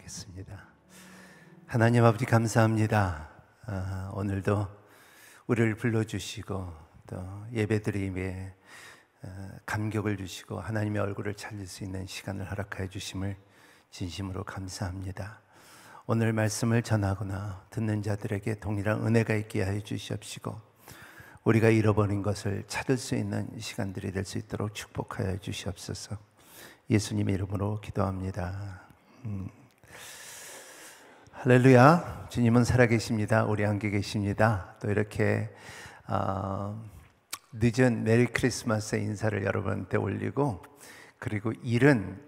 기도하겠습니다. 하나님 아버지 감사합니다. 오늘도 우리를 불러주시고 또 예배드림에 감격을 주시고 하나님의 얼굴을 찾을 수 있는 시간을 허락하여 주심을 진심으로 감사합니다. 오늘 말씀을 전하거나 듣는 자들에게 동일한 은혜가 있게 하여 주시옵시고 우리가 잃어버린 것을 찾을 수 있는 시간들이 될 수 있도록 축복하여 주시옵소서. 예수님의 이름으로 기도합니다. 할렐루야. 주님은 살아계십니다. 우리 함께 계십니다. 또 이렇게 늦은 메리 크리스마스 인사를 여러분한테 올리고, 그리고 이른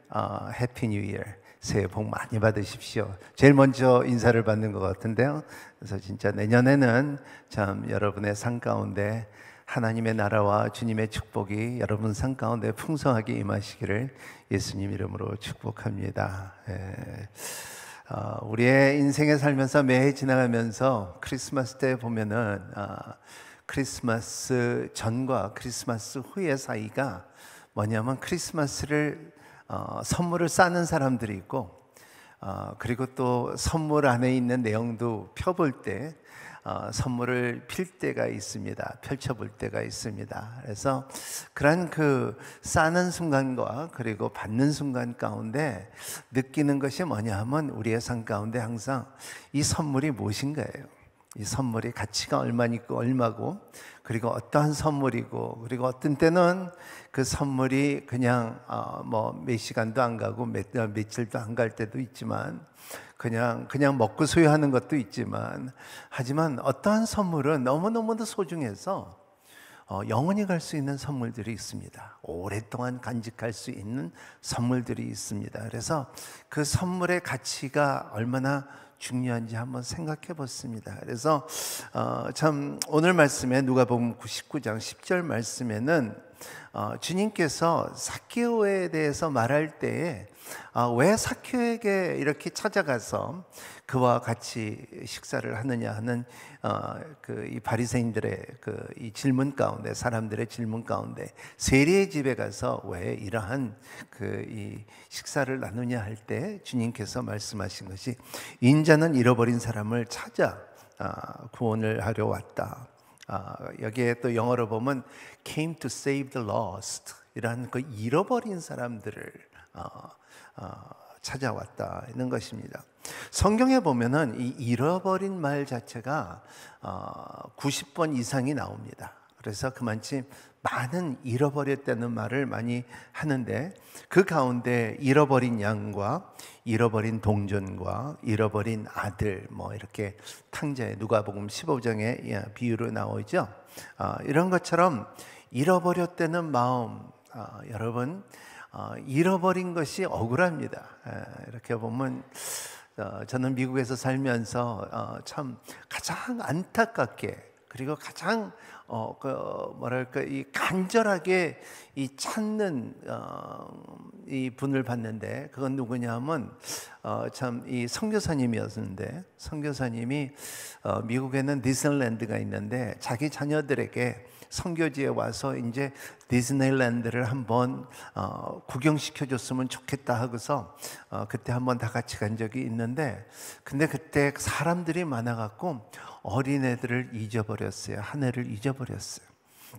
해피 뉴 이어, 새해 복 많이 받으십시오. 제일 먼저 인사를 받는 것 같은데요. 그래서 진짜 내년에는 참 여러분의 삶 가운데 하나님의 나라와 주님의 축복이 여러분 삶 가운데 풍성하게 임하시기를 예수님 이름으로 축복합니다. 우리의 인생에 살면서 매해 지나가면서 크리스마스 때 보면은 크리스마스 전과 크리스마스 후의 사이가 뭐냐면 크리스마스를 선물을 싸는 사람들이 있고, 그리고 또 선물 안에 있는 내용도 펴볼 때 선물을 필 때가 있습니다. 펼쳐볼 때가 있습니다. 그래서 그런 그 싸는 순간과 그리고 받는 순간 가운데 느끼는 것이 뭐냐 하면 우리의 삶 가운데 항상 이 선물이 무엇인가예요. 이 선물의 가치가 얼마니까 얼마고, 그리고 어떠한 선물이고, 그리고 어떤 때는 그 선물이 그냥 몇 시간도 안 가고 며칠도 안 갈 때도 있지만, 그냥 먹고 소유하는 것도 있지만, 하지만 어떠한 선물은 너무너무도 소중해서 영원히 갈 수 있는 선물들이 있습니다. 오랫동안 간직할 수 있는 선물들이 있습니다. 그래서 그 선물의 가치가 얼마나 중요한지 한번 생각해 봤습니다. 그래서 참 오늘 말씀에 누가복음 19장 10절 말씀에는 주님께서 삭개오에 대해서 말할 때에 왜 삭개오에게 이렇게 찾아가서 그와 같이 식사를 하느냐 하는 이 바리새인들의 이 질문 가운데, 사람들의 질문 가운데 세리의 집에 가서 왜 이러한 이 식사를 나누냐 할 때 주님께서 말씀하신 것이, 인자는 잃어버린 사람을 찾아 구원을 하려 왔다. 여기에 또 영어로 보면 came to save the lost, 이러한 그 잃어버린 사람들을 찾아왔다 있는 것입니다. 성경에 보면은 이 잃어버린 말 자체가 90번 이상이 나옵니다. 그래서 그만큼 많은 잃어버렸다는 말을 많이 하는데, 그 가운데 잃어버린 양과 잃어버린 동전과 잃어버린 아들, 이렇게 탕자에 누가복음 15장에 비유로 나오죠. 이런 것처럼 잃어버렸다는 마음, 여러분 잃어버린 것이 억울합니다. 이렇게 보면 저는 미국에서 살면서 참 가장 안타깝게, 그리고 가장 이 간절하게 이 찾는 이 분을 봤는데, 그건 누구냐면 참 이 선교사님이었는데, 선교사님이 미국에는 디즈니랜드가 있는데 자기 자녀들에게 선교지에 와서 이제 디즈니랜드를 한번 구경시켜 줬으면 좋겠다 하고서 그때 한번 다 같이 간 적이 있는데, 근데 그때 사람들이 많아갖고 어린애들을 잊어버렸어요. 한 해를 잊어버렸어요.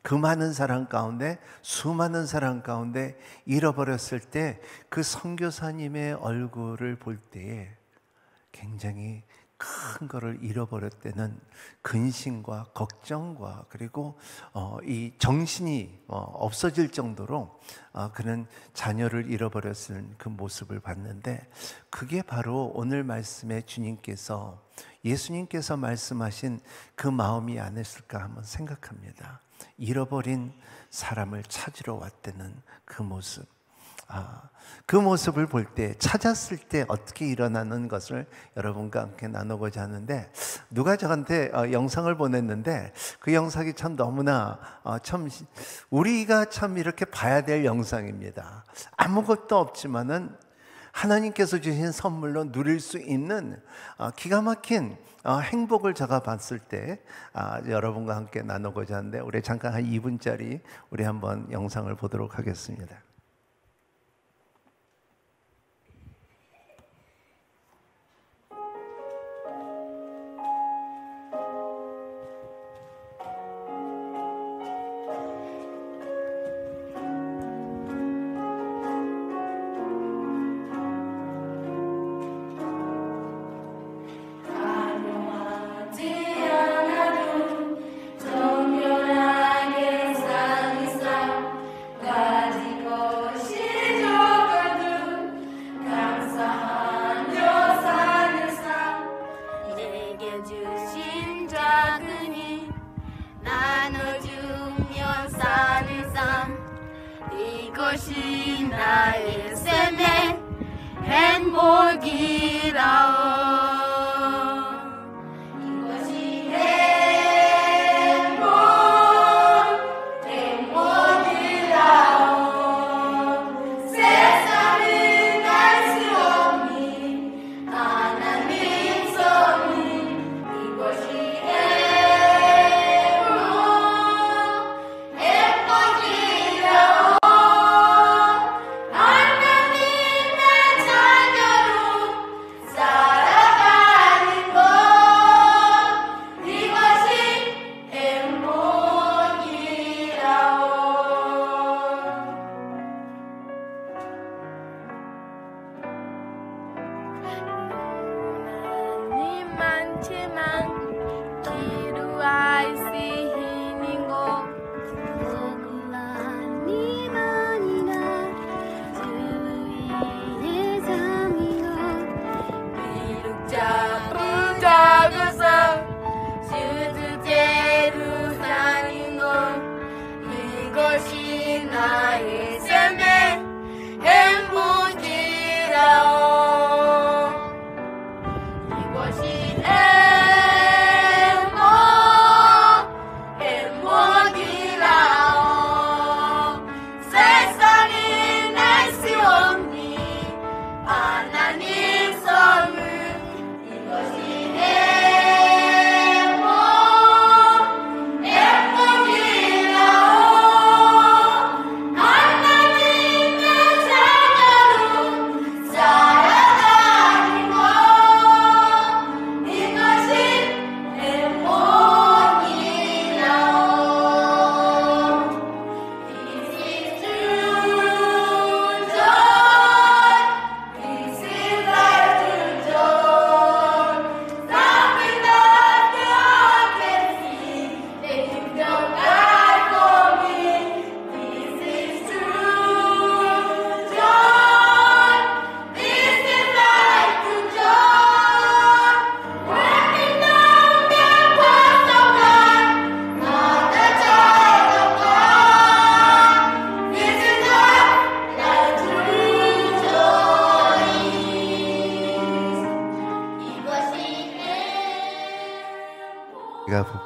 그 많은 사람 가운데, 수많은 사람 가운데 잃어버렸을 때 그 선교사님의 얼굴을 볼 때에 굉장히 큰 거를 잃어버렸다는 근심과 걱정과, 그리고 이 정신이 없어질 정도로 그는 자녀를 잃어버렸을 그 모습을 봤는데, 그게 바로 오늘 말씀에 주님께서, 예수님께서 말씀하신 그 마음이 아니었을까 한번 생각합니다. 잃어버린 사람을 찾으러 왔다는 그 모습. 그 모습을 볼 때, 찾았을 때 어떻게 일어나는 것을 여러분과 함께 나누고자 하는데, 누가 저한테 영상을 보냈는데 그 영상이 참 너무나 참 우리가 참 이렇게 봐야 될 영상입니다. 아무것도 없지만은 하나님께서 주신 선물로 누릴 수 있는 기가 막힌 행복을 제가 봤을 때 여러분과 함께 나누고자 하는데, 우리 잠깐 한 2분짜리 우리 한번 영상을 보도록 하겠습니다.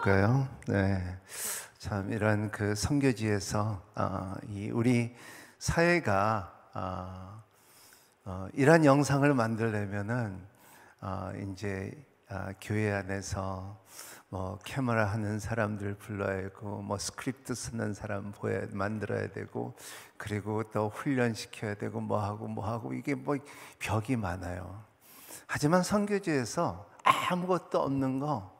볼까요? 네, 참 이런 그 선교지에서 우리 사회가 이런 영상을 만들려면은 이제 교회 안에서 뭐 카메라 하는 사람들 불러야 되고, 뭐 스크립트 쓰는 사람 만들어야 되고, 그리고 또 훈련시켜야 되고, 뭐 하고 이게 뭐 벽이 많아요. 하지만 선교지에서 아무것도 없는 거,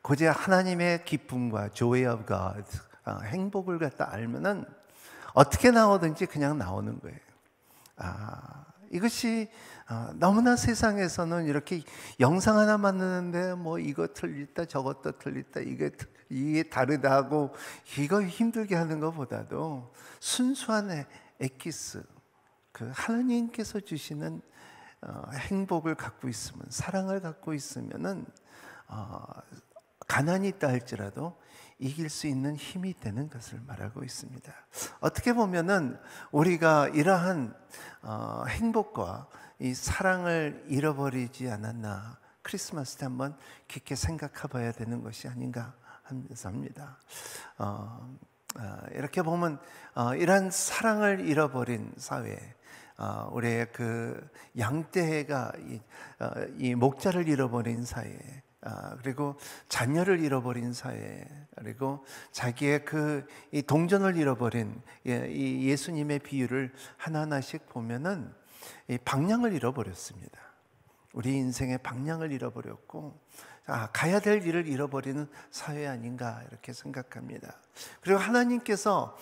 고제 하나님의 기쁨과 joy of God, 행복을 갖다 알면은 어떻게 나오든지 그냥 나오는 거예요. 이것이 너무나 세상에서는 이렇게 영상 하나 만드는데 뭐 이거 틀리다 저것도 틀리다 이게 다르다 하고 이거 힘들게 하는 것보다도 순수한 엑기스, 그 하나님께서 주시는 행복을 갖고 있으면, 사랑을 갖고 있으면은 가난이 있다 할지라도 이길 수 있는 힘이 되는 것을 말하고 있습니다. 어떻게 보면은 우리가 이러한 행복과 이 사랑을 잃어버리지 않았나, 크리스마스 때 한번 깊게 생각해 봐야 되는 것이 아닌가 하면서 합니다. 이렇게 보면 이러한 사랑을 잃어버린 사회, 우리의 그 양떼가 이 목자를 잃어버린 사회, 그리고 자녀를 잃어버린 사회, 그리고 자기의 이 동전을 잃어버린 이 예수님의 비유를 하나하나씩 보면은 이 방향을 잃어버렸습니다. 우리 인생의 방향을 잃어버렸고, 가야 될 일을 잃어버리는 사회 아닌가 이렇게 생각합니다. 그리고 하나님께서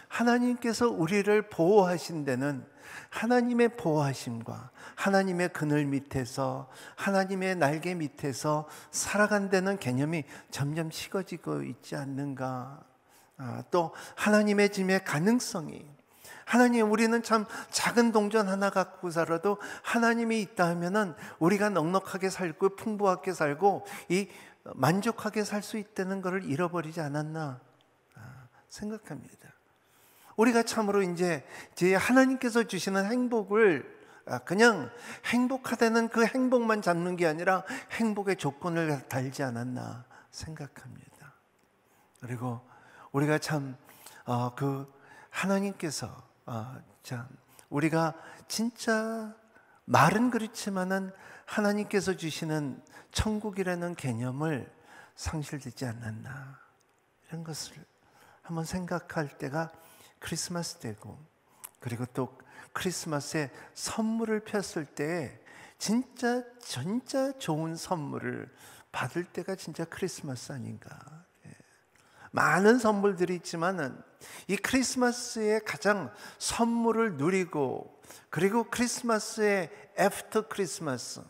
하나님께서 우리를 보호하신 데는 하나님의 보호하심과 하나님의 그늘 밑에서, 하나님의 날개 밑에서 살아간다는 개념이 점점 식어지고 있지 않는가. 또 하나님의 짐의 가능성이, 하나님, 우리는 참 작은 동전 하나 갖고 살아도 하나님이 있다 하면은 우리가 넉넉하게 살고 풍부하게 살고 이 만족하게 살 수 있다는 것을 잃어버리지 않았나 생각합니다. 우리가 참으로 이제 하나님께서 주시는 행복을 그냥 행복하다는 그 행복만 잡는 게 아니라 행복의 조건을 달지 않았나 생각합니다. 그리고 우리가 참 그 하나님께서 참 우리가 진짜 말은 그렇지만은 하나님께서 주시는 천국이라는 개념을 상실되지 않았나, 이런 것을 한번 생각할 때가 크리스마스 때고, 그리고 또 크리스마스에 선물을 폈을 때 진짜 좋은 선물을 받을 때가 진짜 크리스마스 아닌가. 많은 선물들이 있지만은 이 크리스마스에 가장 선물을 누리고, 그리고 크리스마스의 애프터 크리스마스,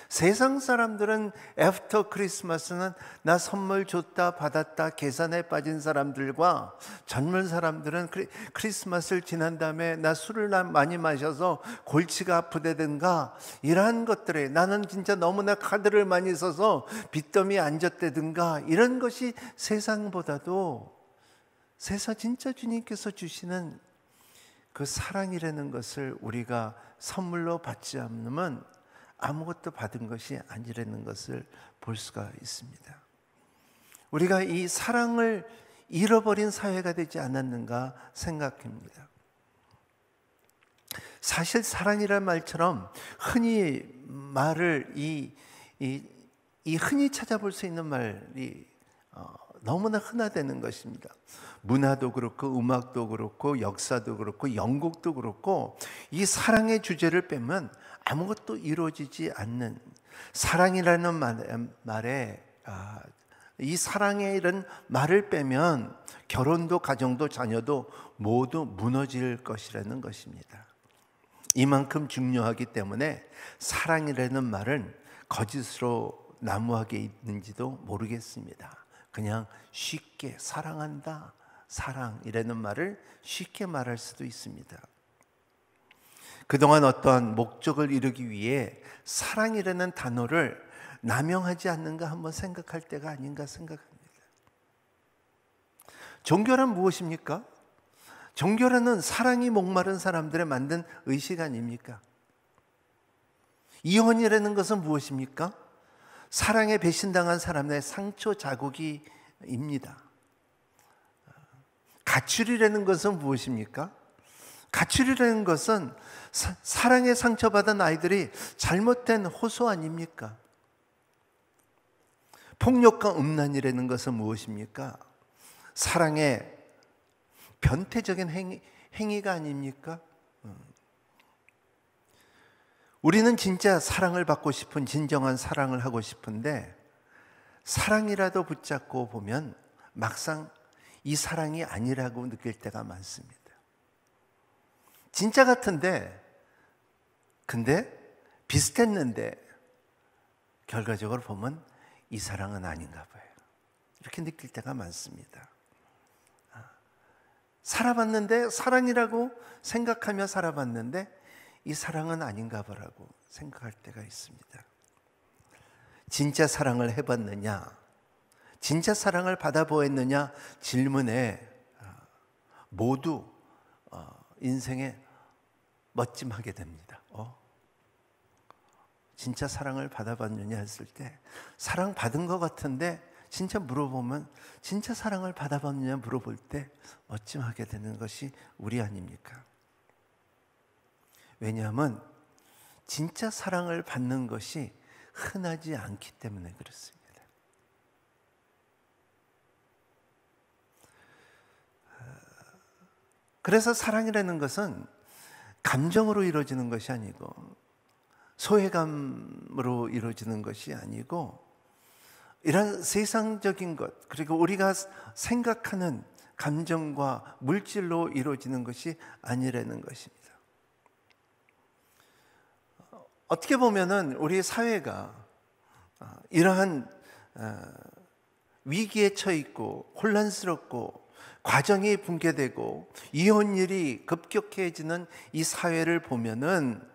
세상 사람들은 애프터 크리스마스는 나 선물 줬다 받았다 계산에 빠진 사람들과, 젊은 사람들은 크리스마스를 지난 다음에 나 술을 많이 마셔서 골치가 아프다든가 이러한 것들에, 나는 진짜 너무나 카드를 많이 써서 빚더미에 앉았다든가, 이런 것이 세상보다도, 세상 진짜 주님께서 주시는 그 사랑이라는 것을 우리가 선물로 받지 않으면 아무것도 받은 것이 아니라는 것을 볼 수가 있습니다. 우리가 이 사랑을 잃어버린 사회가 되지 않았는가 생각합니다. 사실 사랑이란 말처럼 흔히 말을 흔히 찾아볼 수 있는 말이 너무나 흔하다는 것입니다. 문화도 그렇고 음악도 그렇고 역사도 그렇고 영국도 그렇고, 이 사랑의 주제를 빼면 아무것도 이루어지지 않는, 사랑이라는 말에 이 사랑의 이런 말을 빼면 결혼도 가정도 자녀도 모두 무너질 것이라는 것입니다. 이만큼 중요하기 때문에 사랑이라는 말은 거짓으로 난무하게 있는지도 모르겠습니다. 그냥 쉽게 사랑한다, 사랑이라는 말을 쉽게 말할 수도 있습니다. 그동안 어떠한 목적을 이루기 위해 사랑이라는 단어를 남용하지 않는가 한번 생각할 때가 아닌가 생각합니다. 종교란 무엇입니까? 종교라는 사랑이 목마른 사람들의 만든 의식 아닙니까? 이혼이라는 것은 무엇입니까? 사랑에 배신당한 사람의 상처 자국입니다. 가출이라는 것은 무엇입니까? 가출이라는 것은 사랑에 상처받은 아이들이 잘못된 호소 아닙니까? 폭력과 음란이라는 것은 무엇입니까? 사랑의 변태적인 행위가 아닙니까? 우리는 진짜 사랑을 받고 싶은, 진정한 사랑을 하고 싶은데 사랑이라도 붙잡고 보면 막상 이 사랑이 아니라고 느낄 때가 많습니다. 진짜 같은데, 근데 비슷했는데 결과적으로 보면 이 사랑은 아닌가 봐요. 이렇게 느낄 때가 많습니다. 살아봤는데, 사랑이라고 생각하며 살아봤는데 이 사랑은 아닌가 보라고 생각할 때가 있습니다. 진짜 사랑을 해봤느냐, 진짜 사랑을 받아보았느냐 질문에 모두 인생에 멋짐하게 됩니다. 진짜 사랑을 받아봤느냐 했을 때, 사랑 받은 것 같은데 진짜 물어보면, 진짜 사랑을 받아봤느냐 물어볼 때 멋짐하게 되는 것이 우리 아닙니까? 왜냐하면 진짜 사랑을 받는 것이 흔하지 않기 때문에 그렇습니다. 그래서 사랑이라는 것은 감정으로 이루어지는 것이 아니고, 소외감으로 이루어지는 것이 아니고, 이런 세상적인 것, 그리고 우리가 생각하는 감정과 물질로 이루어지는 것이 아니라는 것입니다. 어떻게 보면은 우리 사회가 이러한 위기에 처해 있고 혼란스럽고 과정이 붕괴되고 이혼율이 급격해지는 이 사회를 보면은,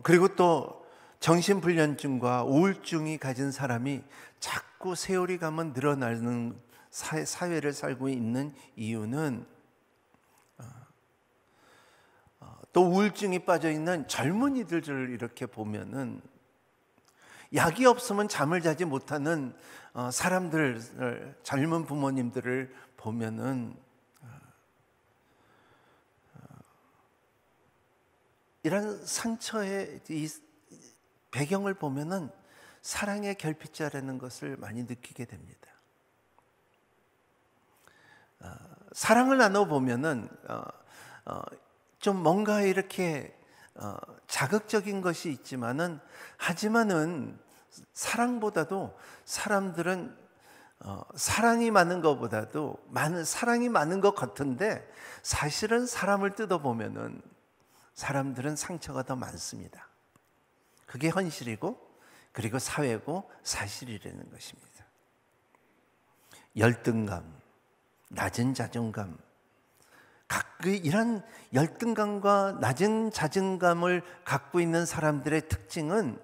그리고 또 정신불면증과 우울증이 가진 사람이 자꾸 세월이 가면 늘어나는 사회를 살고 있는 이유는 또 우울증이 빠져 있는 젊은이들을 이렇게 보면은 약이 없으면 잠을 자지 못하는 사람들, 젊은 부모님들을 보면은 이런 상처의 이 배경을 보면은 사랑의 결핍자라는 것을 많이 느끼게 됩니다. 사랑을 나눠 보면은 좀 뭔가 이렇게 자극적인 것이 있지만은 하지만은 사랑보다도 사람들은 사랑이 많은 것보다도 사랑이 많은 것 같은데 사실은 사람을 뜯어 보면은 사람들은 상처가 더 많습니다. 그게 현실이고 그리고 사회고 사실이라는 것입니다. 열등감, 낮은 자존감, 이런 열등감과 낮은 자존감을 갖고 있는 사람들의 특징은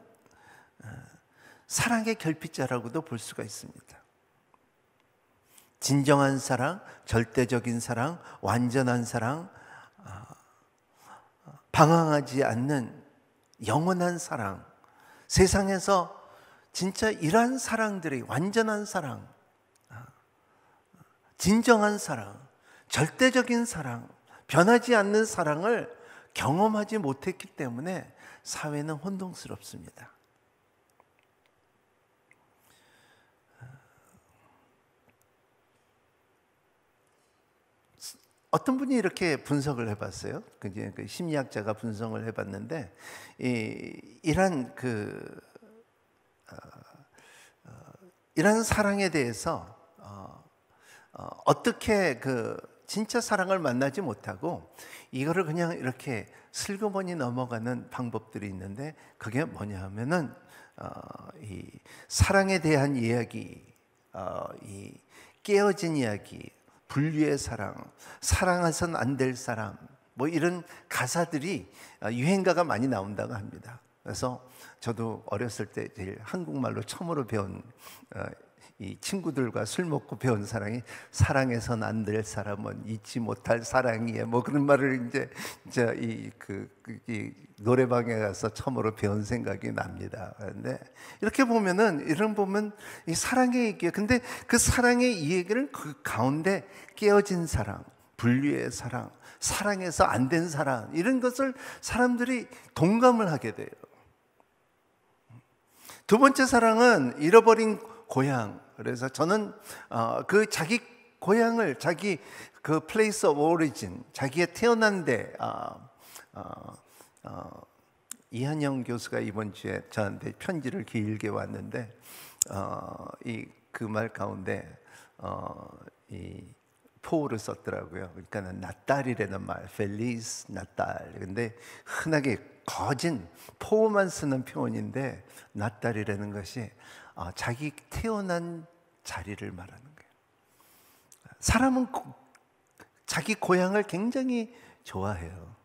사랑의 결핍자라고도 볼 수가 있습니다. 진정한 사랑, 절대적인 사랑, 완전한 사랑, 방황하지 않는 영원한 사랑, 세상에서 진짜 이러한 사랑들이 완전한 사랑, 진정한 사랑, 절대적인 사랑, 변하지 않는 사랑을 경험하지 못했기 때문에 사회는 혼동스럽습니다. 어떤 분이 이렇게 분석을 해봤어요. 그 심리학자가 분석을 해봤는데 이런 사랑에 대해서 어떻게 진짜 사랑을 만나지 못하고 이거를 그냥 이렇게 슬그머니 넘어가는 방법들이 있는데 그게 뭐냐 하면은 이 사랑에 대한 이야기, 이 깨어진 이야기, 분리의 사랑, 사랑해선 안 될 사람, 뭐 이런 가사들이 유행가가 많이 나온다고 합니다. 그래서 저도 어렸을 때 제일 한국말로 처음으로 배운 이 친구들과 술 먹고 배운 사랑이 사랑해선 안 될 사람은 잊지 못할 사랑이에 뭐 그런 말을 이제 이 노래방에 가서 처음으로 배운 생각이 납니다. 그런데 이렇게 보면은 이 사랑의 얘기예요. 근데 그 사랑의 이 얘기를 그 가운데 깨어진 사랑, 분리의 사랑, 사랑해서 안 된 사랑 이런 것을 사람들이 동감을 하게 돼요. 두 번째 사랑은 잃어버린 고향. 그래서 저는 그 자기 고향을 자기 그 place of origin, 자기의 태어난 데 이한영 교수가 이번 주에 저한테 편지를 길게 왔는데 그 말 가운데 이 포를 썼더라고요. 그러니까는 나딸이라는 말, 펠리스 나딸. 근데 흔하게 거진 포만 쓰는 표현인데 나딸이라는 것이 자기 태어난 자리를 말하는 거예요. 사람은 자기 고향을 굉장히 좋아해요.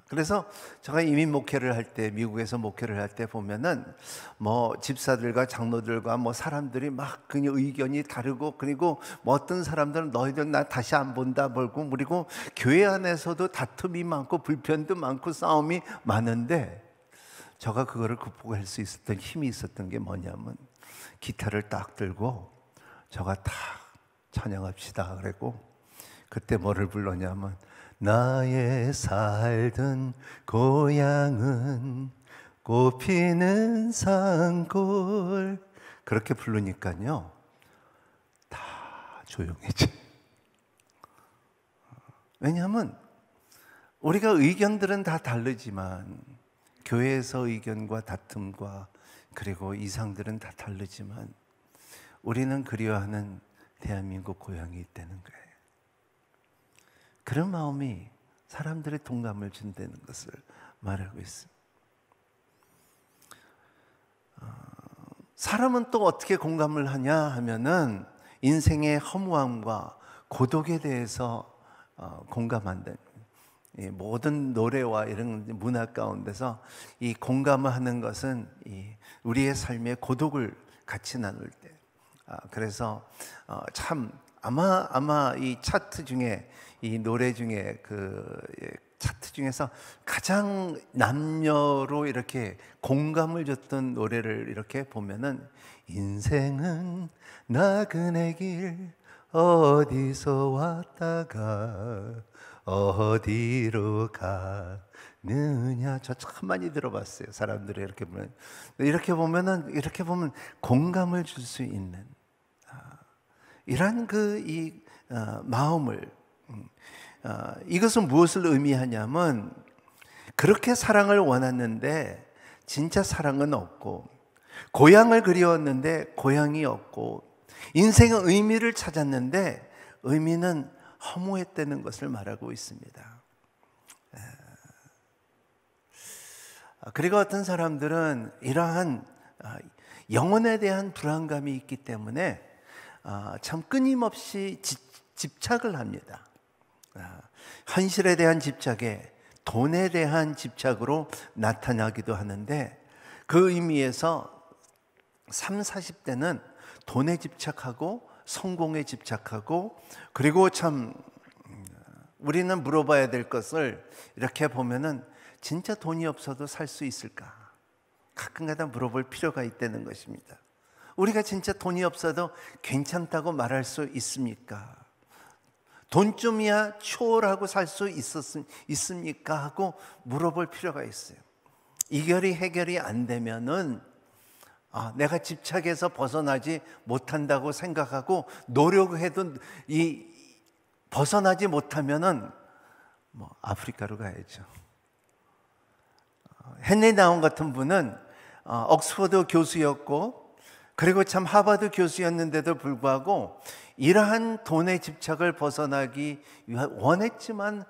그래서 제가 이민 목회를 할 때, 미국에서 목회를 할 때 보면은 뭐 집사들과 장로들과 뭐 사람들이 막 그냥 의견이 다르고, 그리고 뭐 어떤 사람들은 너희들 나 다시 안 본다 벌고, 그리고 교회 안에서도 다툼이 많고 불편도 많고 싸움이 많은데 제가 그거를 극복할 수 있었던 힘이 있었던 게 뭐냐면 기타를 딱 들고 저가 다 찬양합시다 그랬고, 그때 뭐를 불렀냐면 나의 살던 고향은 꽃피는 산골, 그렇게 부르니까요 다 조용해져. 왜냐하면 우리가 의견들은 다 다르지만, 교회에서 의견과 다툼과 그리고 이상들은 다 다르지만 우리는 그리워하는 대한민국 고향이 있다는 거예요. 그런 마음이 사람들의 동감을 준다는 것을 말하고 있습니다. 사람은 또 어떻게 공감을 하냐 하면은 인생의 허무함과 고독에 대해서 공감한다. 모든 노래와 이런 문화 가운데서 이 공감을 하는 것은 우리의 삶의 고독을 같이 나눌 때. 그래서 참 아마 이 차트 중에 이 노래 중에 차트 중에서 가장 남녀로 이렇게 공감을 줬던 노래를 이렇게 보면은 인생은 나그네 길 어디서 왔다가 어디로 가느냐. 저 참 많이 들어봤어요. 사람들이 이렇게 보면 이렇게 보면 공감을 줄 수 있는 이런 마음을 이것은 무엇을 의미하냐면 그렇게 사랑을 원했는데 진짜 사랑은 없고 고향을 그리웠는데 고향이 없고 인생의 의미를 찾았는데 의미는 허무했다는 것을 말하고 있습니다. 그리고 어떤 사람들은 이러한 영혼에 대한 불안감이 있기 때문에 참 끊임없이 집착을 합니다. 현실에 대한 집착에 돈에 대한 집착으로 나타나기도 하는데 그 의미에서 30, 40대는 돈에 집착하고 성공에 집착하고 그리고 참 우리는 물어봐야 될 것을 이렇게 보면은 진짜 돈이 없어도 살 수 있을까? 가끔가다 물어볼 필요가 있다는 것입니다. 우리가 진짜 돈이 없어도 괜찮다고 말할 수 있습니까? 돈쯤이야 초월하고 살 수 있습니까? 하고 물어볼 필요가 있어요. 이결이 해결이 안 되면은 내가 집착에서 벗어나지 못한다고 생각하고 노력해도 벗어나지 못하면은 아프리카로 가야죠. 헨리 나운 같은 분은 옥스퍼드 교수였고 그리고 참 하버드 교수였는데도 불구하고 이러한 돈의 집착을 벗어나기 원했지만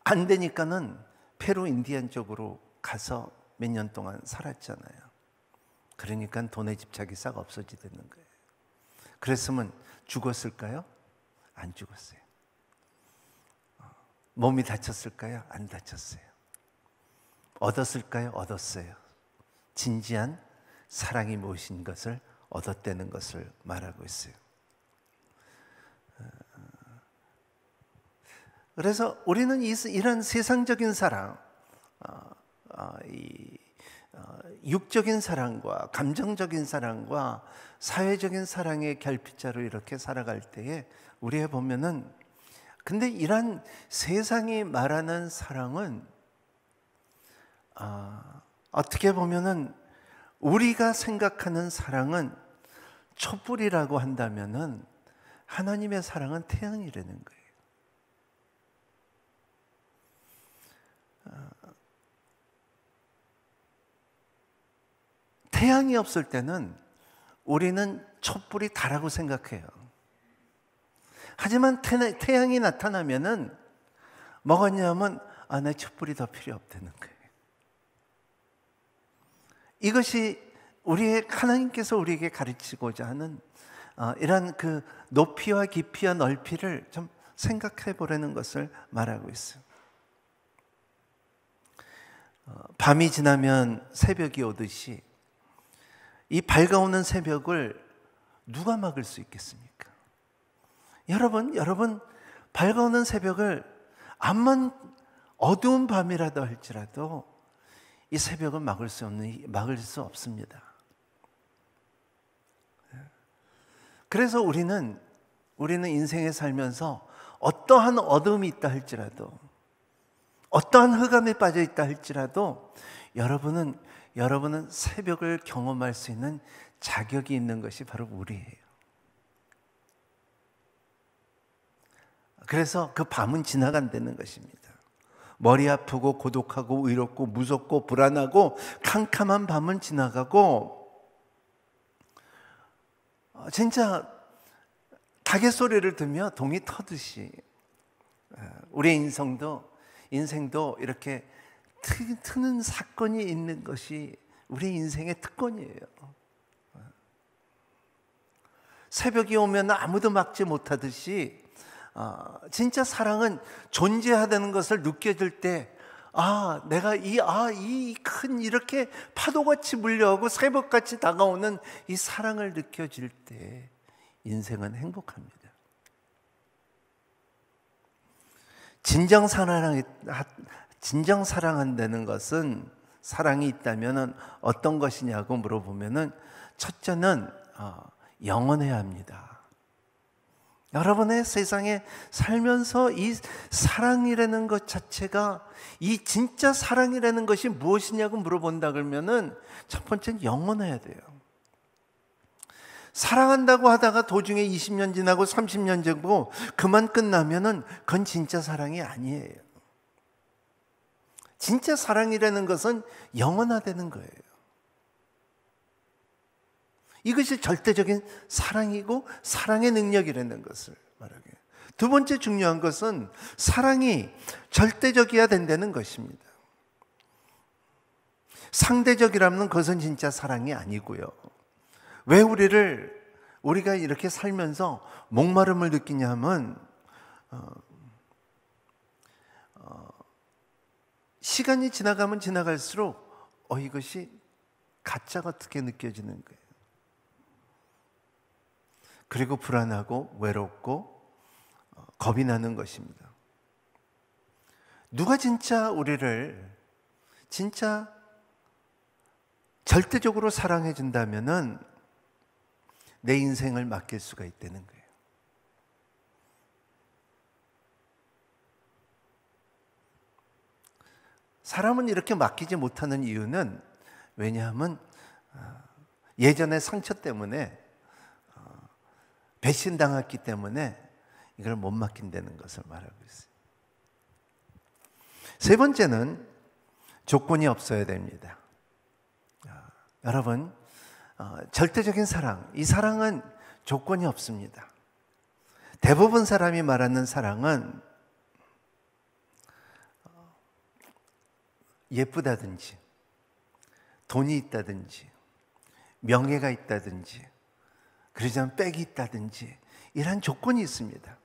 안 되니까는 페루 인디안 쪽으로 가서 몇 년 동안 살았잖아요. 그러니까 돈의 집착이 싹 없어지는 거예요. 그랬으면 죽었을까요? 안 죽었어요. 몸이 다쳤을까요? 안 다쳤어요. 얻었을까요? 얻었어요. 진지한 사랑이 무엇인 것을 얻었다는 것을 말하고 있어요. 그래서 우리는 이런 세상적인 사랑, 육적인 사랑과 감정적인 사랑과 사회적인 사랑의 결핍자로 이렇게 살아갈 때에 우리가 보면은 근데 이런 세상이 말하는 사랑은 어떻게 보면은 우리가 생각하는 사랑은 촛불이라고 한다면은 하나님의 사랑은 태양이라는 거예요. 태양이 없을 때는 우리는 촛불이 다라고 생각해요. 하지만 태양이 나타나면은 뭐겠냐면 내 촛불이 더 필요 없다는 거예요. 이것이 하나님께서 우리에게 가르치고자 하는 이런 그 높이와 깊이와 넓이를 좀 생각해 보라는 것을 말하고 있어요. 밤이 지나면 새벽이 오듯이 이 밝아오는 새벽을 누가 막을 수 있겠습니까? 여러분 밝아오는 새벽을 암만 어두운 밤이라도 할지라도 이 새벽은 막을 수 없습니다. 그래서 우리는 인생에 살면서 어떠한 어둠이 있다 할지라도 어떠한 흑암에 빠져 있다 할지라도 여러분은 새벽을 경험할 수 있는 자격이 있는 것이 바로 우리예요. 그래서 그 밤은 지나간다는 것입니다. 머리 아프고 고독하고 외롭고 무섭고 불안하고 캄캄한 밤은 지나가고 진짜 닭의 소리를 듣며 동이 터듯이 우리의 인생도 이렇게 트는 사건이 있는 것이 우리 인생의 특권이에요. 새벽이 오면 아무도 막지 못하듯이 진짜 사랑은 존재하다는 것을 느껴질 때 내가 이 큰 이렇게 파도같이 물려오고 새벽같이 다가오는 이 사랑을 느껴질 때 인생은 행복합니다. 진정 사랑한다는 것은, 사랑이 있다면 어떤 것이냐고 물어보면은 첫째는 영원해야 합니다. 여러분의 세상에 살면서 이 사랑이라는 것 자체가, 이 진짜 사랑이라는 것이 무엇이냐고 물어본다 그러면은 첫 번째는 영원해야 돼요. 사랑한다고 하다가 도중에 20년 지나고 30년 지나고 그만 끝나면은 그건 진짜 사랑이 아니에요. 진짜 사랑이라는 것은 영원하다는 거예요. 이것이 절대적인 사랑이고 사랑의 능력이라는 것을 말하게. 두 번째 중요한 것은 사랑이 절대적이어야 된다는 것입니다. 상대적이라면 그것은 진짜 사랑이 아니고요. 왜 우리가 이렇게 살면서 목마름을 느끼냐 하면 시간이 지나가면 지나갈수록 이것이 가짜 같게 느껴지는 거예요. 그리고 불안하고 외롭고 겁이 나는 것입니다. 누가 진짜 우리를 진짜 절대적으로 사랑해 준다면은 내 인생을 맡길 수가 있다는 거예요. 사람은 이렇게 맡기지 못하는 이유는, 왜냐하면 예전의 상처 때문에, 배신당했기 때문에 이걸 못 맡긴다는 것을 말하고 있어요. 세 번째는 조건이 없어야 됩니다. 여러분, 절대적인 사랑, 이 사랑은 조건이 없습니다. 대부분 사람이 말하는 사랑은 예쁘다든지 돈이 있다든지 명예가 있다든지 그러자면 빽이 있다든지 이런 조건이 있습니다.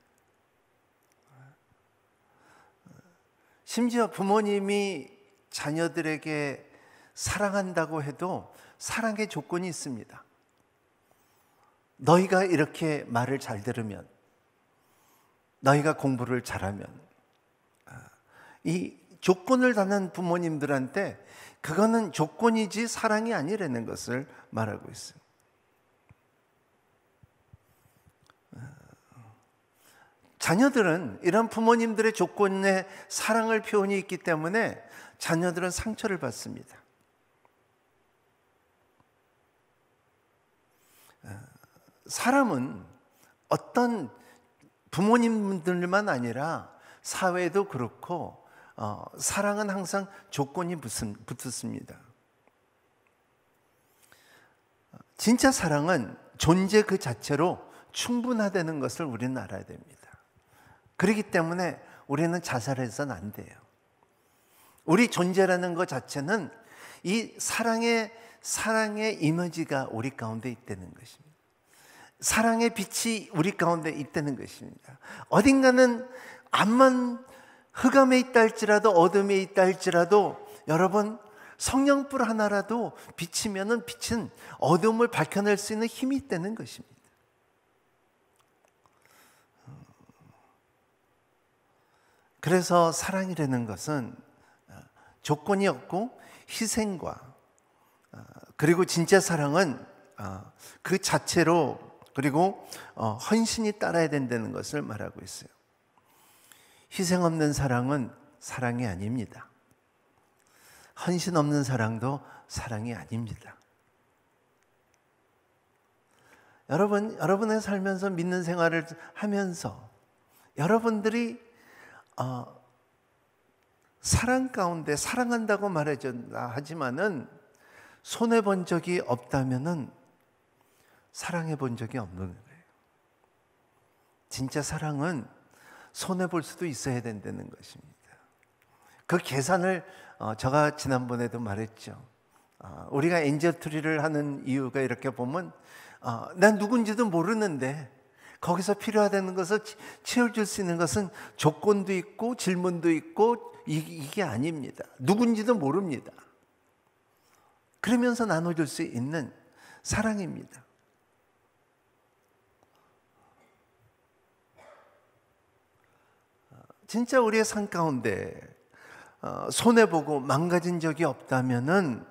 심지어 부모님이 자녀들에게 사랑한다고 해도 사랑의 조건이 있습니다. 너희가 이렇게 말을 잘 들으면, 너희가 공부를 잘하면, 이 조건을 다는 부모님들한테 그거는 조건이지 사랑이 아니라는 것을 말하고 있어요. 자녀들은 이런 부모님들의 조건에 사랑을 표현이 있기 때문에 자녀들은 상처를 받습니다. 사람은 어떤 부모님들만 아니라 사회도 그렇고 사랑은 항상 조건이 붙습니다. 진짜 사랑은 존재 그 자체로 충분하다는 것을 우리는 알아야 됩니다. 그렇기 때문에 우리는 자살해서는 안 돼요. 우리 존재라는 것 자체는 이 사랑의 이미지가 우리 가운데 있다는 것입니다. 사랑의 빛이 우리 가운데 있다는 것입니다. 어딘가는 암만 흑암에 있다 할지라도 어둠에 있다 할지라도 여러분, 성령불 하나라도 비치면은 빛은 어둠을 밝혀낼 수 있는 힘이 있다는 것입니다. 그래서 사랑이라는 것은 조건이 없고 희생과, 그리고 진짜 사랑은 그 자체로, 그리고 헌신이 따라야 된다는 것을 말하고 있어요. 희생 없는 사랑은 사랑이 아닙니다. 헌신 없는 사랑도 사랑이 아닙니다. 여러분의 살면서 믿는 생활을 하면서 여러분들이 사랑 가운데 사랑한다고 말해준다 하지만은 손해 본 적이 없다면은 사랑해 본 적이 없는 거예요. 진짜 사랑은 손해 볼 수도 있어야 된다는 것입니다. 그 계산을 제가 지난번에도 말했죠. 우리가 엔젤 트리를 하는 이유가, 이렇게 보면 난 누군지도 모르는데 거기서 필요하다는 것을 채워줄 수 있는 것은 조건도 있고 질문도 있고 이게 아닙니다. 누군지도 모릅니다. 그러면서 나눠줄 수 있는 사랑입니다. 진짜 우리의 삶 가운데 손해보고 망가진 적이 없다면은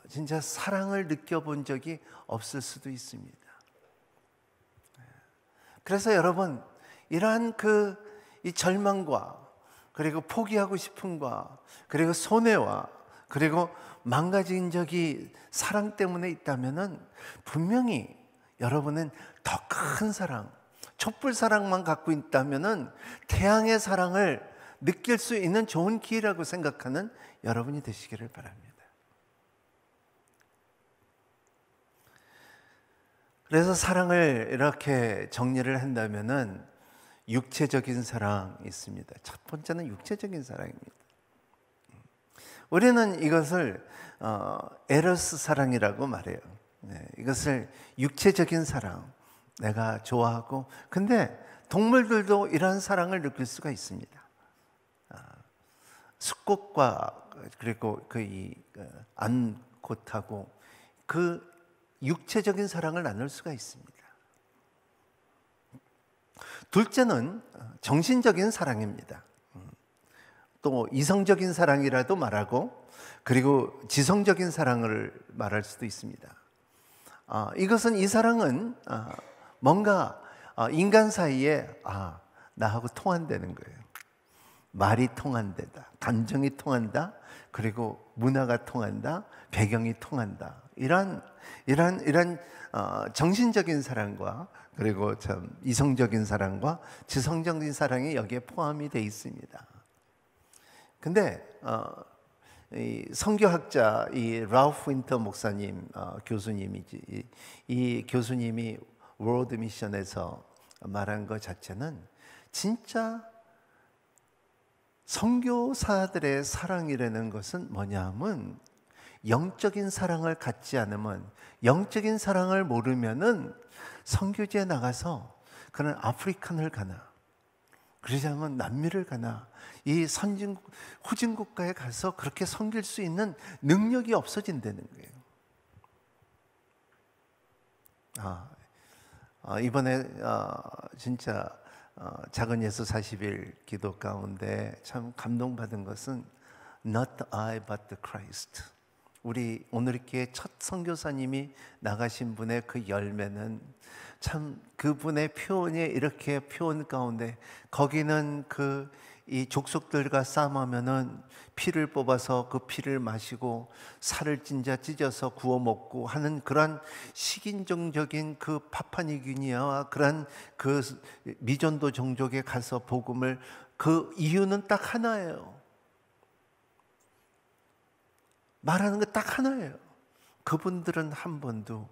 진짜 사랑을 느껴본 적이 없을 수도 있습니다. 그래서 여러분, 이러한 이 절망과 그리고 포기하고 싶음과 그리고 손해와 그리고 망가진 적이 사랑 때문에 있다면은 분명히 여러분은 더 큰 사랑, 촛불 사랑만 갖고 있다면은 태양의 사랑을 느낄 수 있는 좋은 기회라고 생각하는 여러분이 되시기를 바랍니다. 그래서 사랑을 이렇게 정리를 한다면은 육체적인 사랑이 있습니다. 첫 번째는 육체적인 사랑입니다. 우리는 이것을 에로스 사랑이라고 말해요. 이것을 육체적인 사랑, 내가 좋아하고, 근데 동물들도 이러한 사랑을 느낄 수가 있습니다. 숫꽃과 그리고 안꽃하고 그 육체적인 사랑을 나눌 수가 있습니다. 둘째는 정신적인 사랑입니다. 또 이성적인 사랑이라도 말하고, 그리고 지성적인 사랑을 말할 수도 있습니다. 이것은, 이 사랑은 뭔가 인간 사이에 나하고 통한다는 거예요. 말이 통한다, 감정이 통한다, 그리고 문화가 통한다, 배경이 통한다. 이런 정신적인 사랑과 그리고 참 이성적인 사랑과 지성적인 사랑이 여기에 포함이 되어 있습니다. 근데 이 선교학자 라우프 윈터 목사님, 교수님이지, 이 교수님이 월드 미션에서 말한 것 자체는 진짜 선교사들의 사랑이라는 것은 뭐냐면, 영적인 사랑을 갖지 않으면, 영적인 사랑을 모르면은 선교지에 나가서 그는 아프리칸을 가나, 그러지 않으면 남미를 가나, 이 후진 국가에 가서 그렇게 섬길 수 있는 능력이 없어진다는 거예요. 이번에 진짜 작은 예수 40일 기도 가운데 참 감동받은 것은 Not I but the Christ. 우리 오늘 이렇게 첫 선교사님이 나가신 분의 그 열매는 참 그분의 표현이 이렇게 표현 가운데, 거기는 이 족속들과 싸움하면은 피를 뽑아서 그 피를 마시고 살을 찢어서 구워 먹고 하는 그런 식인종적인 그 파푸아뉴기니아와 그런 그 미전도 종족에 가서 복음을, 그 이유는 딱 하나예요. 말하는 거 딱 하나예요. 그분들은 한 번도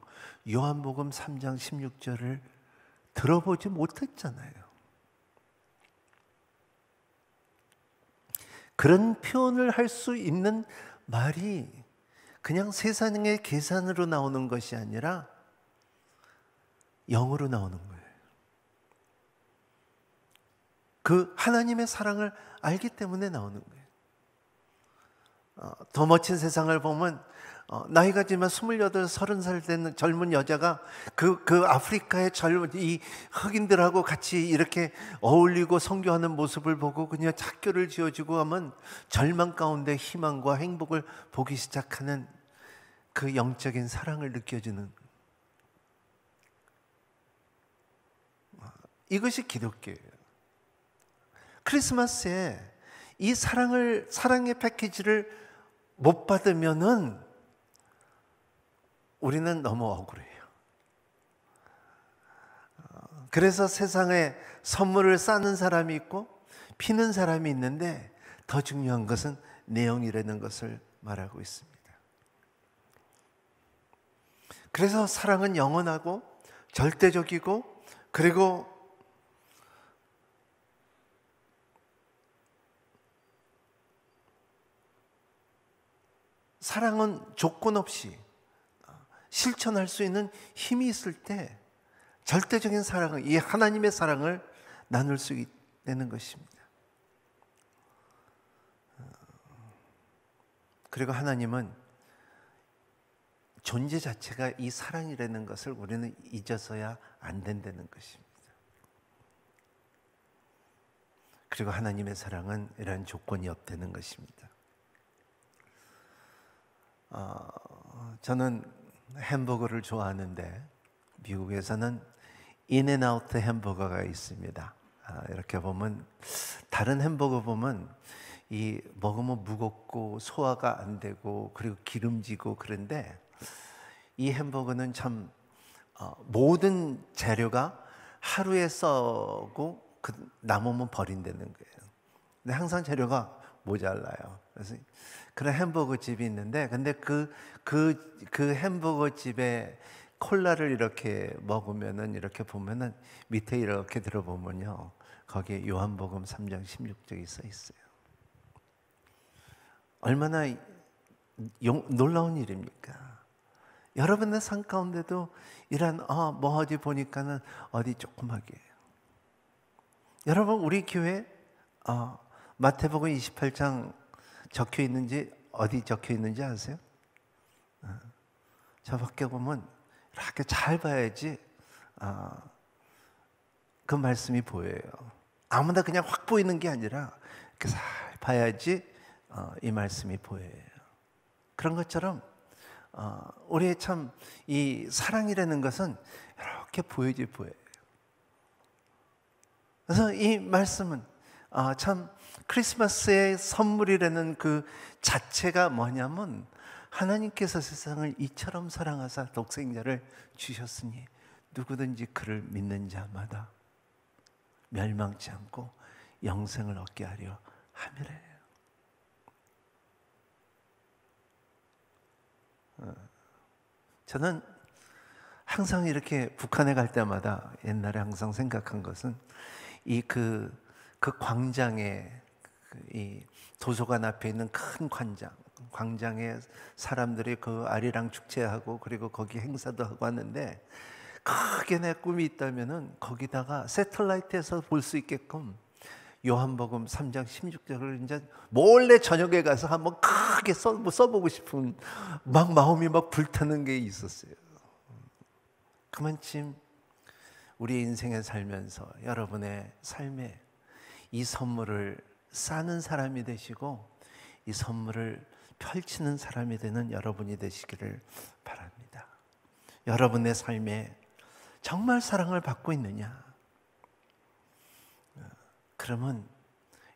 요한복음 3장 16절을 들어보지 못했잖아요. 그런 표현을 할 수 있는 말이 그냥 세상의 계산으로 나오는 것이 아니라 영으로 나오는 거예요. 그 하나님의 사랑을 알기 때문에 나오는 거예요. 더 멋진 세상을 보면 나이가 지만 28, 30살 된 젊은 여자가 그 아프리카의 젊은 이 흑인들하고 같이 이렇게 어울리고 선교하는 모습을 보고 그냥 학교를 지어주고 하면 절망 가운데 희망과 행복을 보기 시작하는 그 영적인 사랑을 느껴지는, 이것이 기독교예요. 크리스마스에 이 사랑의 패키지를 못 받으면은 우리는 너무 억울해요. 그래서 세상에 선물을 싸는 사람이 있고 피는 사람이 있는데, 더 중요한 것은 내용이라는 것을 말하고 있습니다. 그래서 사랑은 영원하고 절대적이고, 그리고 사랑은 조건 없이 실천할 수 있는 힘이 있을 때 절대적인 사랑을, 이 하나님의 사랑을 나눌 수 있는 것입니다. 그리고 하나님은 존재 자체가 이 사랑이라는 것을 우리는 잊어서야 안 된다는 것입니다. 그리고 하나님의 사랑은 이런 조건이 없다는 것입니다. 저는 햄버거를 좋아하는데 미국에서는 인앤아웃 햄버거가 있습니다. 이렇게 보면 다른 햄버거 보면 이 먹으면 무겁고 소화가 안 되고 그리고 기름지고 그런데 이 햄버거는 참 모든 재료가 하루에 써고 남으면 버린다는 거예요. 근데 항상 재료가 모자라요. 그래서 그런 햄버거 집이 있는데, 근데 그 햄버거 집에 콜라를 이렇게 먹으면은 이렇게 보면은 밑에 이렇게 들어보면요, 거기에 요한복음 3장 16절이 써 있어요. 얼마나 놀라운 일입니까? 여러분의 삶 가운데도 이런 뭐 어디 보니까는 어디 조그맣게, 여러분 우리 교회 마태복음 28장 적혀 있는지 어디 적혀 있는지 아세요? 저 밖에 보면 이렇게 잘 봐야지 그 말씀이 보여요. 아무나 그냥 확 보이는 게 아니라 이렇게 잘 봐야지 이 말씀이 보여요. 그런 것처럼 우리의 참 이 사랑이라는 것은 이렇게 보여요. 그래서 이 말씀은 참 크리스마스의 선물이라는 그 자체가 뭐냐면 하나님께서 세상을 이처럼 사랑하사 독생자를 주셨으니 누구든지 그를 믿는 자마다 멸망치 않고 영생을 얻게 하려 함이래요. 저는 항상 이렇게 북한에 갈 때마다 옛날에 항상 생각한 것은 이 그 광장에 이 도서관 앞에 있는 큰 광장에 사람들이 그 아리랑 축제하고 그리고 거기 행사도 하고 하는데, 크게 내 꿈이 있다면은 거기다가 새틀라이트에서 볼 수 있게끔 요한복음 3장 16절을 이제 몰래 저녁에 가서 한번 크게 써보고 싶은 막 마음이 막 불타는 게 있었어요. 그만큼 우리 인생에 살면서 여러분의 삶에 이 선물을 싸는 사람이 되시고 이 선물을 펼치는 사람이 되는 여러분이 되시기를 바랍니다. 여러분의 삶에 정말 사랑을 받고 있느냐? 그러면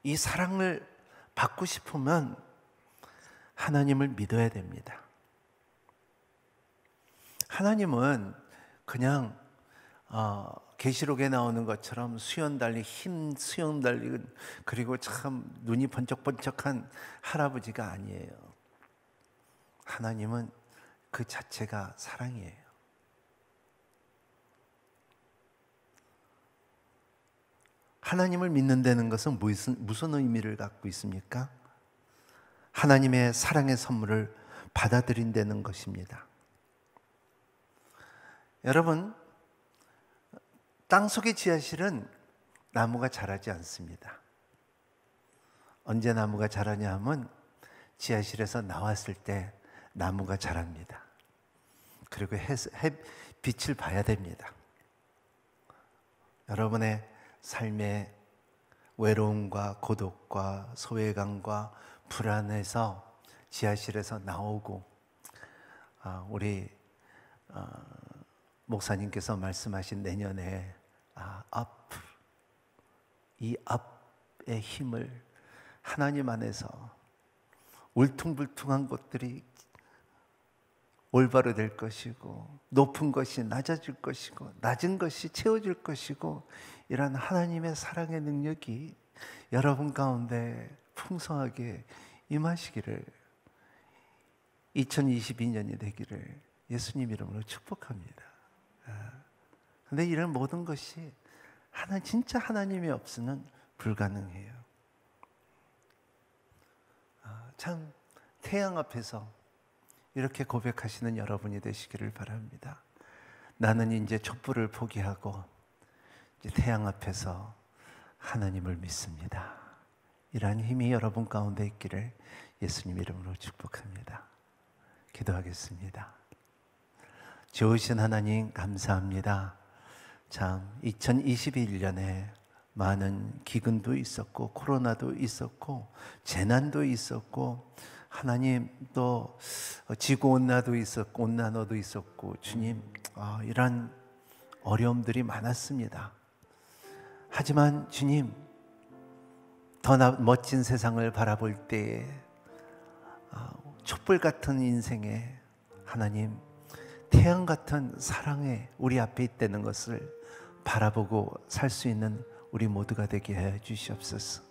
이 사랑을 받고 싶으면 하나님을 믿어야 됩니다. 하나님은 그냥 계시록에 나오는 것처럼 수염 달린 그리고 참 눈이 번쩍번쩍한 할아버지가 아니에요. 하나님은 그 자체가 사랑이에요. 하나님을 믿는다는 것은 무슨 의미를 갖고 있습니까? 하나님의 사랑의 선물을 받아들인다는 것입니다. 여러분, 땅속의 지하실은 나무가 자라지 않습니다. 언제 나무가 자라냐 하면 지하실에서 나왔을 때 나무가 자랍니다. 그리고 빛을 봐야 됩니다. 여러분의 삶의 외로움과 고독과 소외감과 불안에서 지하실에서 나오고 우리 목사님께서 말씀하신 내년에 이 앞의 힘을 하나님 안에서 울퉁불퉁한 것들이 올바로 될 것이고 높은 것이 낮아질 것이고 낮은 것이 채워질 것이고 이런 하나님의 사랑의 능력이 여러분 가운데 풍성하게 임하시기를 2022년이 되기를 예수님 이름으로 축복합니다. 근데 이런 모든 것이 진짜 하나님이 없으면 불가능해요. 참 태양 앞에서 이렇게 고백하시는 여러분이 되시기를 바랍니다. 나는 이제 촛불을 포기하고 이제 태양 앞에서 하나님을 믿습니다. 이러한 힘이 여러분 가운데 있기를 예수님 이름으로 축복합니다. 기도하겠습니다. 좋으신 하나님 감사합니다. 참 2021년에 많은 기근도 있었고 코로나도 있었고 재난도 있었고 하나님 또 지구온난화도 있었고 온난화도 있었고 주님 이런 어려움들이 많았습니다. 하지만 주님 더 멋진 세상을 바라볼 때에 촛불 같은 인생에 하나님 태양 같은 사랑에 우리 앞에 있다는 것을 바라보고 살 수 있는 우리 모두가 되게 해 주시옵소서.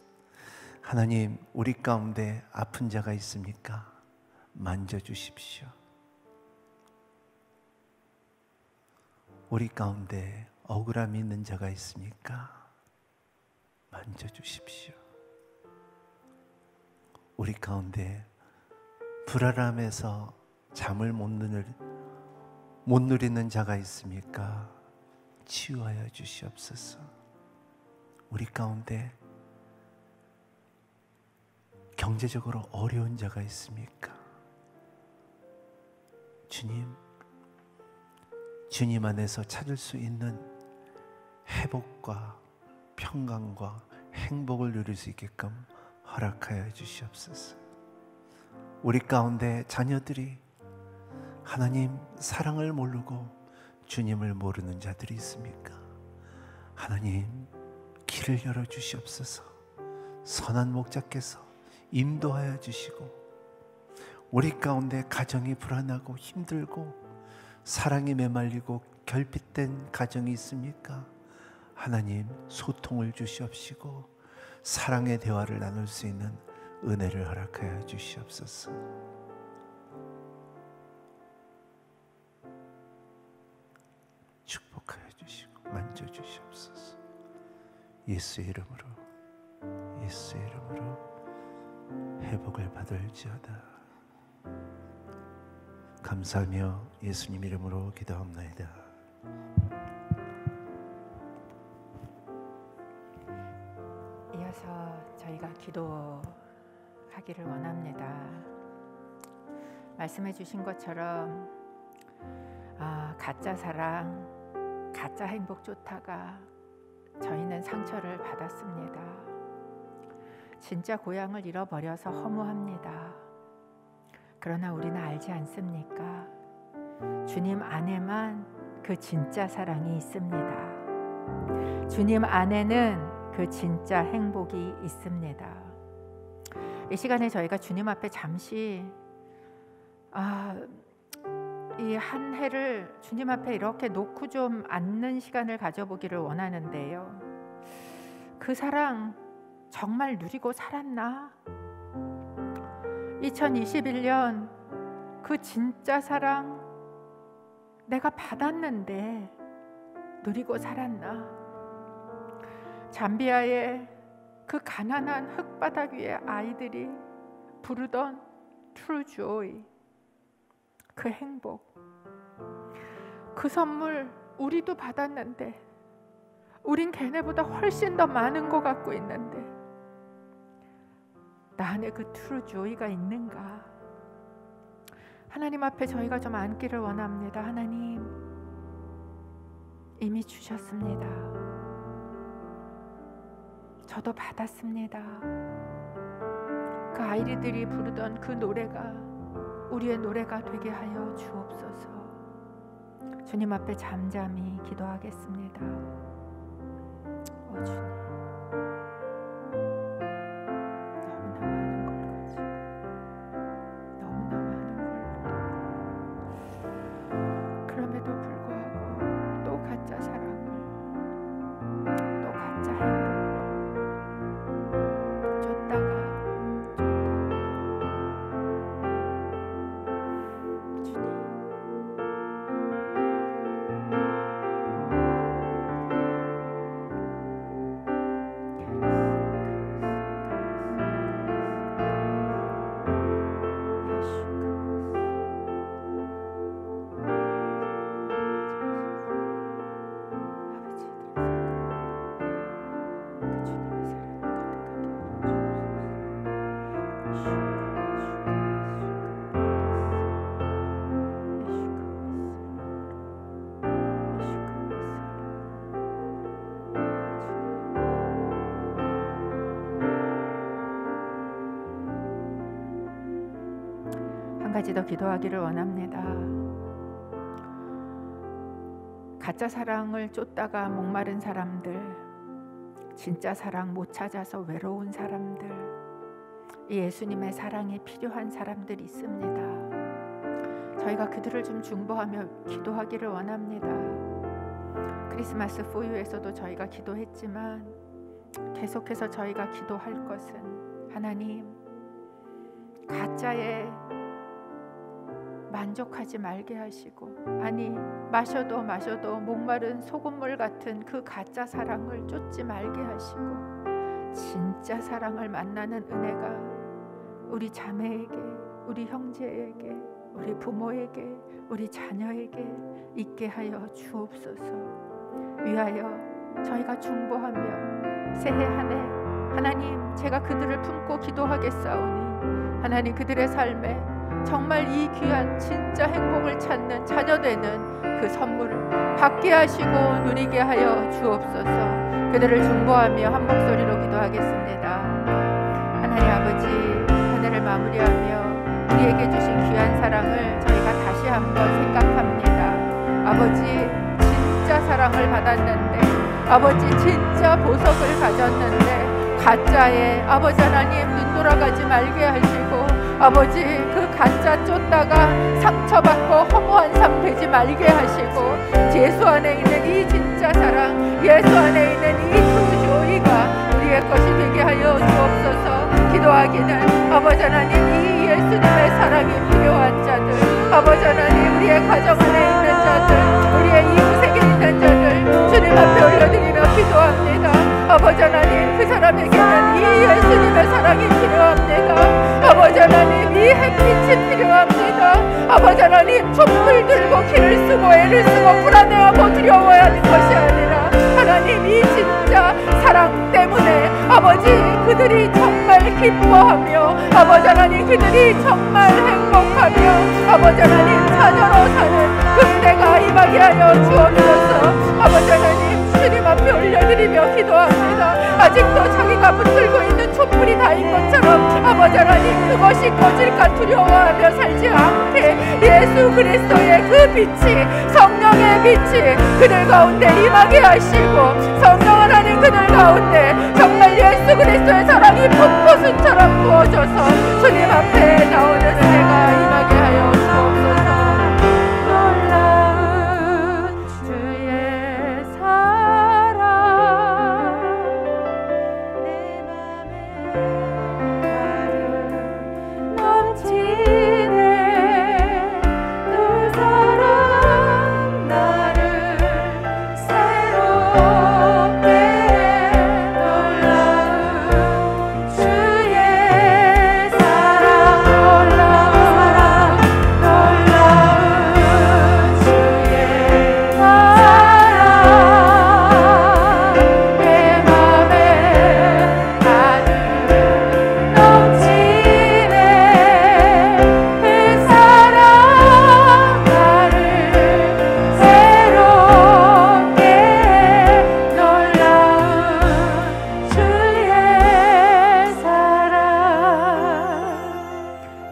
하나님 우리 가운데 아픈 자가 있습니까? 만져주십시오. 우리 가운데 억울함이 있는 자가 있습니까? 만져주십시오. 우리 가운데 불안함에서 잠을 못 누리는 자가 있습니까? 치유하여 주시옵소서. 우리 가운데 경제적으로 어려운 자가 있습니까? 주님 안에서 찾을 수 있는 회복과 평강과 행복을 누릴 수 있게끔 허락하여 주시옵소서. 우리 가운데 자녀들이 하나님 사랑을 모르고 주님을 모르는 자들이 있습니까? 하나님 길을 열어 주시옵소서. 선한 목자께서 인도하여 주시고, 우리 가운데 가정이 불안하고 힘들고 사랑이 메말리고 결핍된 가정이 있습니까? 하나님 소통을 주시옵시고 사랑의 대화를 나눌 수 있는 은혜를 허락하여 주시옵소서. 축복하여 주시고 만져 주시옵소서. 예수의 이름으로 회복을 받을지어다. 감사하며 예수님 이름으로 기도합나이다. 이어서 저희가 기도하기를 원합니다. 말씀해 주신 것처럼 가짜 사랑, 가짜 행복 쫓다가 저희는 상처를 받았습니다. 진짜 고향을 잃어버려서 허무합니다. 그러나 우리는 알지 않습니까? 주님 안에만 그 진짜 사랑이 있습니다. 주님 안에는 그 진짜 행복이 있습니다. 이 시간에 저희가 주님 앞에 잠시 이 한 해를 주님 앞에 이렇게 놓고 좀 앉는 시간을 가져보기를 원하는데요. 그 사랑 정말 누리고 살았나? 2021년 그 진짜 사랑 내가 받았는데 누리고 살았나? 잠비아의 그 가난한 흙바닥 위에 아이들이 부르던 True Joy, 그 행복, 그 선물 우리도 받았는데 우린 걔네보다 훨씬 더 많은 거 갖고 있는데 나 안에 그 True Joy가 있는가? 하나님 앞에 저희가 좀 앉기를 원합니다. 하나님 이미 주셨습니다. 저도 받았습니다. 그 아이들이 부르던 그 노래가 우리의 노래가 되게 하여 주옵소서. 주님 앞에 잠잠히 기도하겠습니다. 주님, 너무나 많은 걸 가지고 너무나 많은 걸 그럼에도 불구하고 또 가짜 사랑을, 또 가짜 행복을 쫓다가 가지 더 기도하기를 원합니다. 가짜 사랑을 쫓다가 목마른 사람들, 진짜 사랑 못 찾아서 외로운 사람들, 이 예수님의 사랑이 필요한 사람들이 있습니다. 저희가 그들을 좀 중보하며 기도하기를 원합니다. 크리스마스 포유에서도 저희가 기도했지만 계속해서 저희가 기도할 것은, 하나님, 가짜에 만족하지 말게 하시고, 아니 마셔도 목마른 소금물 같은 그 가짜 사랑을 쫓지 말게 하시고, 진짜 사랑을 만나는 은혜가 우리 자매에게, 우리 형제에게, 우리 부모에게, 우리 자녀에게 있게 하여 주옵소서. 위하여 저희가 중보하며 새해 한 해, 하나님, 제가 그들을 품고 기도하겠사오니 하나님, 그들의 삶에 정말 이 귀한 진짜 행복을 찾는 자녀 되는 그 선물을 받게 하시고 누리게 하여 주옵소서. 그들을 중보하며 한 목소리로 기도하겠습니다. 하나님 아버지, 한 해를 마무리하며 우리에게 주신 귀한 사랑을 저희가 다시 한번 생각합니다. 아버지, 진짜 사랑을 받았는데, 아버지 진짜 보석을 가졌는데 가짜에 아버지 하나님 눈 돌아가지 말게 하시고, 아버지 그 가짜 쫓다가 상처받고 허무한 삶 되지 말게 하시고, 예수 안에 있는 이 진짜 사랑, 예수 안에 있는 이 트루조이가 우리의 것이 되게 하여 주옵소서. 기도하기는 아버지 하나님, 이 예수님의 사랑이 필요한 자들, 아버지 하나님, 우리의 가정 안에 있는 자들, 우리의 이웃에게 있는 자들 주님 앞에 올려드리며 기도합니다. 아버지 하나님, 그 사람에게는 이 예수님의 사랑이 필요합니다. 아버지 하나님, 이 햇빛이 필요합니다. 아버지 하나님, 촛불 들고 길을 쓰고 애를 쓰고 불안해하고 두려워하는 것이 아니라, 하나님, 이 진짜 사랑 때문에 아버지 그들이 정말 기뻐하며, 아버지 하나님, 그들이 정말 행복하며, 아버지 하나님, 자녀로 사는 그때가 임하게 하여 주옵소서. 아버지 하나님, 주님 앞에 올려드리며 기도합니다. 아직도 자기가 붙들고 있는 촛불이 다인 것처럼 아버지 하나님, 그것이 꺼질까 두려워하며 살지 않게 예수 그리스도의 그 빛이, 성령의 빛이 그들 가운데 임하게 하시고, 성령 하나님, 그들 가운데 정말 예수 그리스도의 사랑이 폭포수처럼 부어져서 주님 앞에 나오는 은혜가 임하게 하여 주옵소서.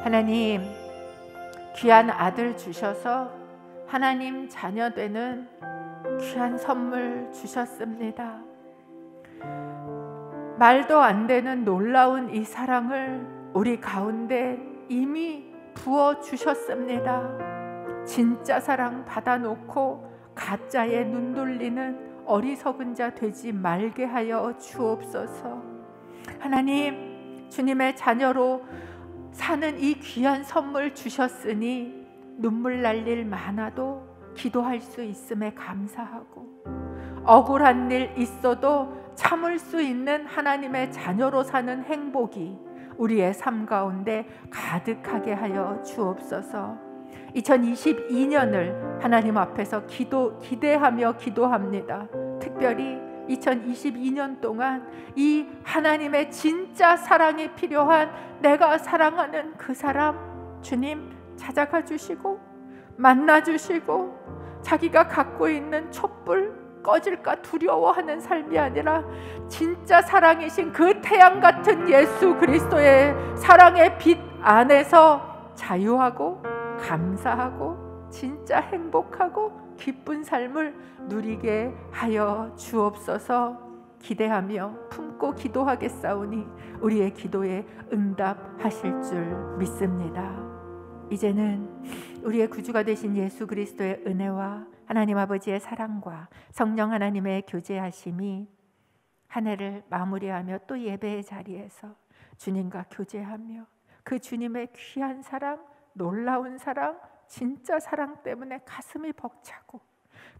하나님, 귀한 아들 주셔서 하나님 자녀 되는 귀한 선물 주셨습니다. 말도 안 되는 놀라운 이 사랑을 우리 가운데 이미 부어 주셨습니다. 진짜 사랑 받아놓고 가짜에 눈 돌리는 어리석은 자 되지 말게 하여 주옵소서. 하나님, 주님의 자녀로 사는 이 귀한 선물 주셨으니 눈물 날 일 많아도 기도할 수 있음에 감사하고, 억울한 일 있어도 참을 수 있는 하나님의 자녀로 사는 행복이 우리의 삶 가운데 가득하게 하여 주옵소서. 2022년을 하나님 앞에서 기대하며 기도합니다. 특별히 2022년 동안 이 하나님의 진짜 사랑이 필요한 내가 사랑하는 그 사람 주님 찾아가 주시고 만나 주시고, 자기가 갖고 있는 촛불 꺼질까 두려워하는 삶이 아니라 진짜 사랑이신 그 태양 같은 예수 그리스도의 사랑의 빛 안에서 자유하고 감사하고 진짜 행복하고 기쁜 삶을 누리게 하여 주옵소서. 기대하며 품고 기도하겠사오니 우리의 기도에 응답하실 줄 믿습니다. 이제는 우리의 구주가 되신 예수 그리스도의 은혜와 하나님 아버지의 사랑과 성령 하나님의 교제하심이 한 해를 마무리하며 또 예배의 자리에서 주님과 교제하며 그 주님의 귀한 사랑, 놀라운 사랑, 진짜 사랑 때문에 가슴이 벅차고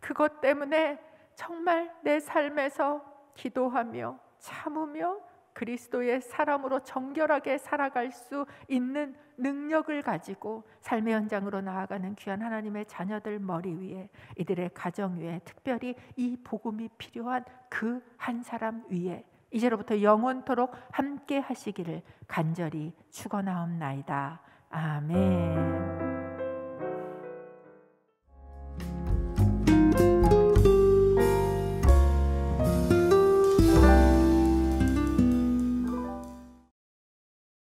그것 때문에 정말 내 삶에서 기도하며 참으며 그리스도의 사람으로 정결하게 살아갈 수 있는 능력을 가지고 삶의 현장으로 나아가는 귀한 하나님의 자녀들 머리 위에, 이들의 가정 위에, 특별히 이 복음이 필요한 그 한 사람 위에 이제로부터 영원토록 함께 하시기를 간절히 축원하옵나이다. 아멘.